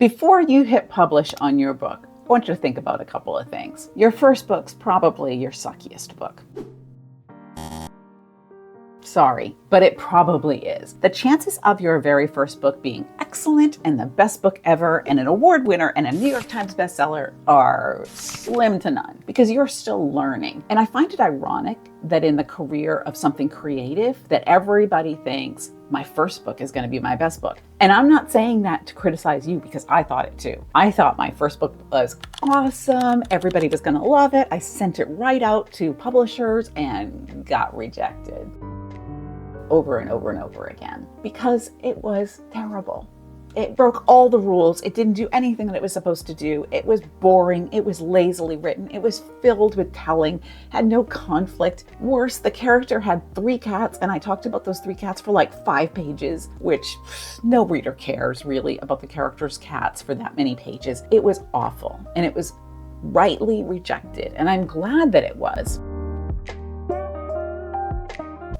Before you hit publish on your book, I want you to think about a couple of things. Your first book's probably your suckiest book. Sorry, but it probably is. The chances of your very first book being excellent and the best book ever and an award winner and a New York Times bestseller are slim to none because you're still learning. And I find it ironic that in the career of something creative that everybody thinks my first book is going to be my best book. And I'm not saying that to criticize you because I thought it too. I thought my first book was awesome. Everybody was going to love it. I sent it right out to publishers and got rejected over and over and over again because it was terrible. It broke all the rules. It didn't do anything that it was supposed to do. It was boring. It was lazily written. It was filled with telling, had no conflict. Worse, the character had 3 cats, and I talked about those 3 cats for like 5 pages, which no reader cares really about the character's cats for that many pages. It was awful, and it was rightly rejected, and I'm glad that it was.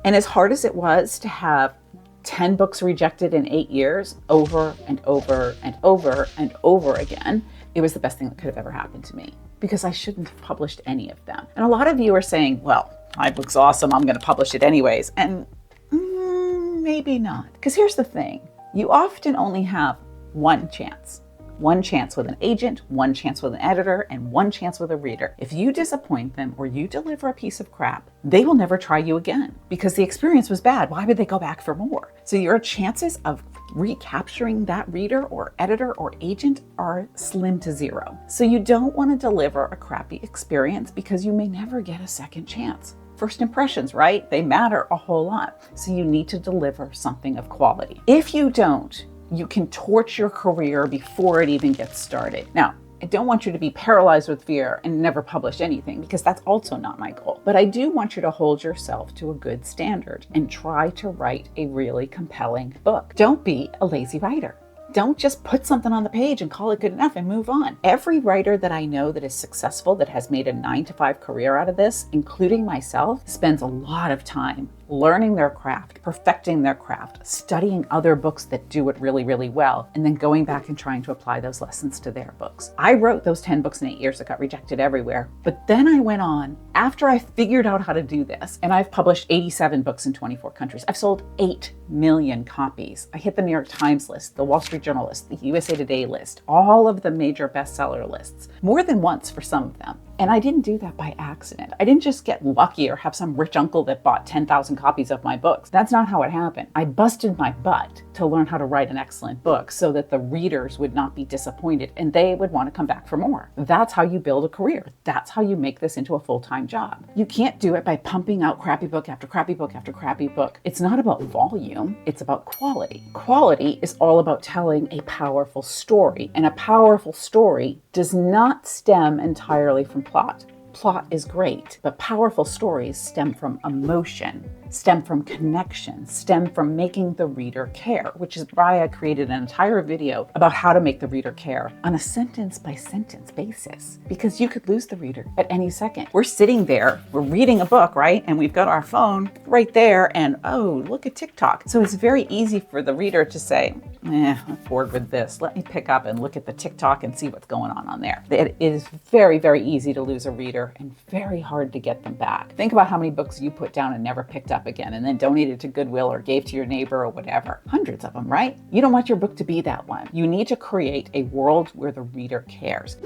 And as hard as it was to have 10 books rejected in 8 years, over and over and over and over again, it was the best thing that could have ever happened to me because I shouldn't have published any of them. And a lot of you are saying, well, my book's awesome, I'm going to publish it anyways. And maybe not. Because here's the thing. You often only have one chance. One chance with an agent, one chance with an editor, and one chance with a reader. If you disappoint them or you deliver a piece of crap, they will never try you again because the experience was bad. Why would they go back for more? So your chances of recapturing that reader or editor or agent are slim to zero. So you don't want to deliver a crappy experience because you may never get a second chance. First impressions, right? They matter a whole lot. So you need to deliver something of quality. If you don't, you can torch your career before it even gets started. Now, I don't want you to be paralyzed with fear and never publish anything because that's also not my goal. But I do want you to hold yourself to a good standard and try to write a really compelling book. Don't be a lazy writer. Don't just put something on the page and call it good enough and move on. Every writer that I know that is successful, that has made a 9-to-5 career out of this, including myself, spends a lot of time learning their craft, perfecting their craft, studying other books that do it really, really well, and then going back and trying to apply those lessons to their books. I wrote those 10 books in 8 years that got rejected everywhere, but then I went on after I figured out how to do this, and I've published 87 books in 24 countries. I've sold 8 million copies. I hit the New York Times list, the Wall Street Journal list, the USA Today list, all of the major bestseller lists, more than once for some of them. And I didn't do that by accident. I didn't just get lucky or have some rich uncle that bought 10,000 copies of my books. That's not how it happened. I busted my butt to learn how to write an excellent book so that the readers would not be disappointed and they would want to come back for more. That's how you build a career. That's how you make this into a full-time job. You can't do it by pumping out crappy book after crappy book after crappy book. It's not about volume, it's about quality. Quality is all about telling a powerful story, and a powerful story does not stem entirely from plot. Plot is great, but powerful stories stem from emotion, stem from connection, stem from making the reader care, which is why I created an entire video about how to make the reader care on a sentence-by-sentence basis, because you could lose the reader at any second. We're sitting there, we're reading a book, right? And we've got our phone right there, and oh, look at TikTok. So it's very easy for the reader to say, I'm bored with this. Let me pick up and look at the TikTok and see what's going on there. It is very, very easy to lose a reader and very hard to get them back. Think about how many books you put down and never picked up again and then donated to Goodwill or gave to your neighbor or whatever. Hundreds of them, right? You don't want your book to be that one. You need to create a world where the reader cares,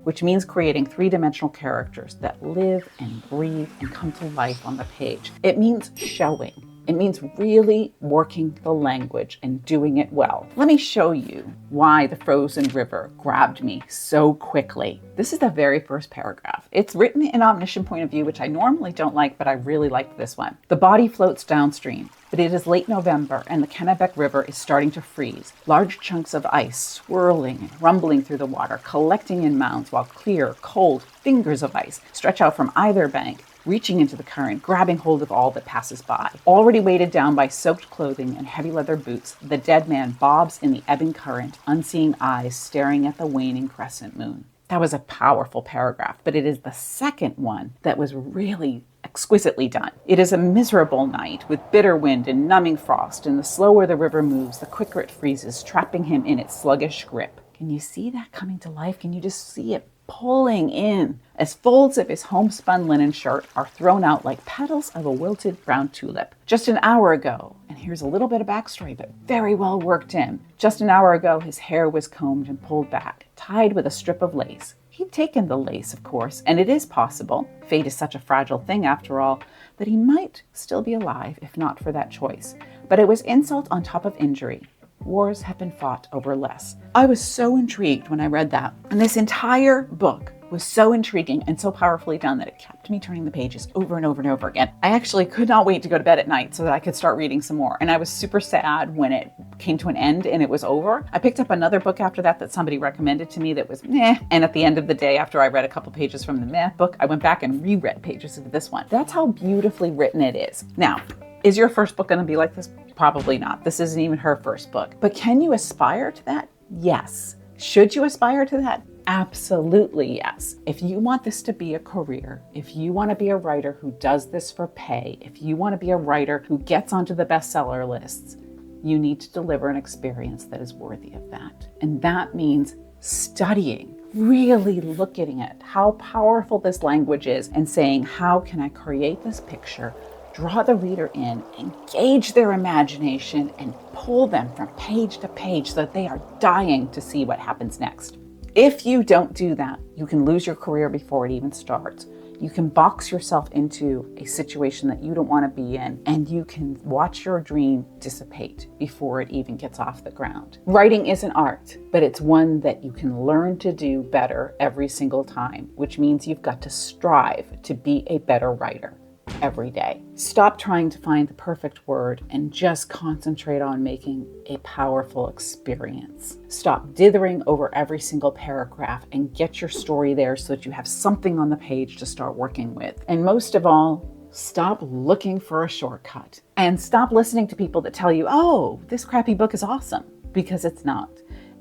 which means creating 3-dimensional characters that live and breathe and come to life on the page. It means showing. It means really working the language and doing it well. Let me show you why the frozen river grabbed me so quickly. This is the very first paragraph. It's written in omniscient point of view, which I normally don't like, but I really liked this one. The body floats downstream, but it is late November and the Kennebec River is starting to freeze. Large chunks of ice swirling and rumbling through the water, collecting in mounds, while clear, cold fingers of ice stretch out from either bank, reaching into the current, grabbing hold of all that passes by. Already weighted down by soaked clothing and heavy leather boots, the dead man bobs in the ebbing current, unseeing eyes staring at the waning crescent moon. That was a powerful paragraph, but it is the second one that was really exquisitely done. It is a miserable night with bitter wind and numbing frost, and the slower the river moves, the quicker it freezes, trapping him in its sluggish grip. Can you see that coming to life? Can you just see it pulling in as folds of his homespun linen shirt are thrown out like petals of a wilted brown tulip? Just an hour ago, and here's a little bit of backstory, but very well worked in. Just an hour ago, his hair was combed and pulled back, tied with a strip of lace. He'd taken the lace, of course, and it is possible, fate is such a fragile thing after all, that he might still be alive if not for that choice. But it was insult on top of injury. Wars have been fought over less. I was so intrigued when I read that. And this entire book was so intriguing and so powerfully done that it kept me turning the pages over and over and over again. I actually could not wait to go to bed at night so that I could start reading some more. And I was super sad when it came to an end and it was over. I picked up another book after that somebody recommended to me that was meh. And at the end of the day, after I read a couple pages from the meh book, I went back and reread pages of this one. That's how beautifully written it is. Now, is your first book going to be like this? Probably not. This isn't even her first book. But can you aspire to that? Yes. Should you aspire to that? Absolutely yes. If you want this to be a career, if you want to be a writer who does this for pay, if you want to be a writer who gets onto the bestseller lists, you need to deliver an experience that is worthy of that. And that means studying, really looking at how powerful this language is and saying, how can I create this picture, draw the reader in, engage their imagination, and pull them from page to page so that they are dying to see what happens next. If you don't do that, you can lose your career before it even starts. You can box yourself into a situation that you don't want to be in, and you can watch your dream dissipate before it even gets off the ground. Writing is an art, but it's one that you can learn to do better every single time, which means you've got to strive to be a better writer every day. Stop trying to find the perfect word and just concentrate on making a powerful experience. Stop dithering over every single paragraph and get your story there so that you have something on the page to start working with. And most of all, stop looking for a shortcut and stop listening to people that tell you, oh, this crappy book is awesome, because it's not.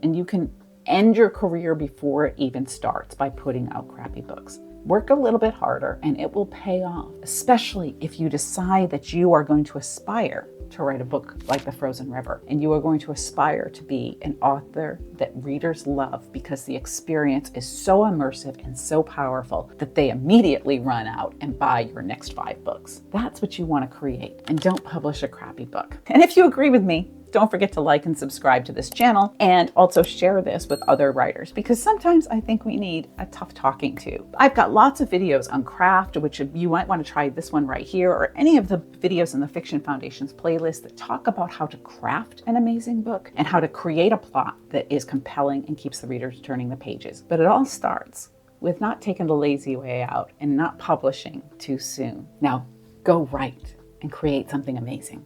And you can end your career before it even starts by putting out crappy books. Work a little bit harder and it will pay off, especially if you decide that you are going to aspire to write a book like The Frozen River, and you are going to aspire to be an author that readers love because the experience is so immersive and so powerful that they immediately run out and buy your next 5 books. That's what you want to create, and don't publish a crappy book. And if you agree with me, don't forget to like and subscribe to this channel, and also share this with other writers, because sometimes I think we need a tough talking to. I've got lots of videos on craft, which you might want to try this one right here, or any of the videos in the Fiction Foundation's playlist that talk about how to craft an amazing book and how to create a plot that is compelling and keeps the readers turning the pages. But it all starts with not taking the lazy way out and not publishing too soon. Now, go write and create something amazing.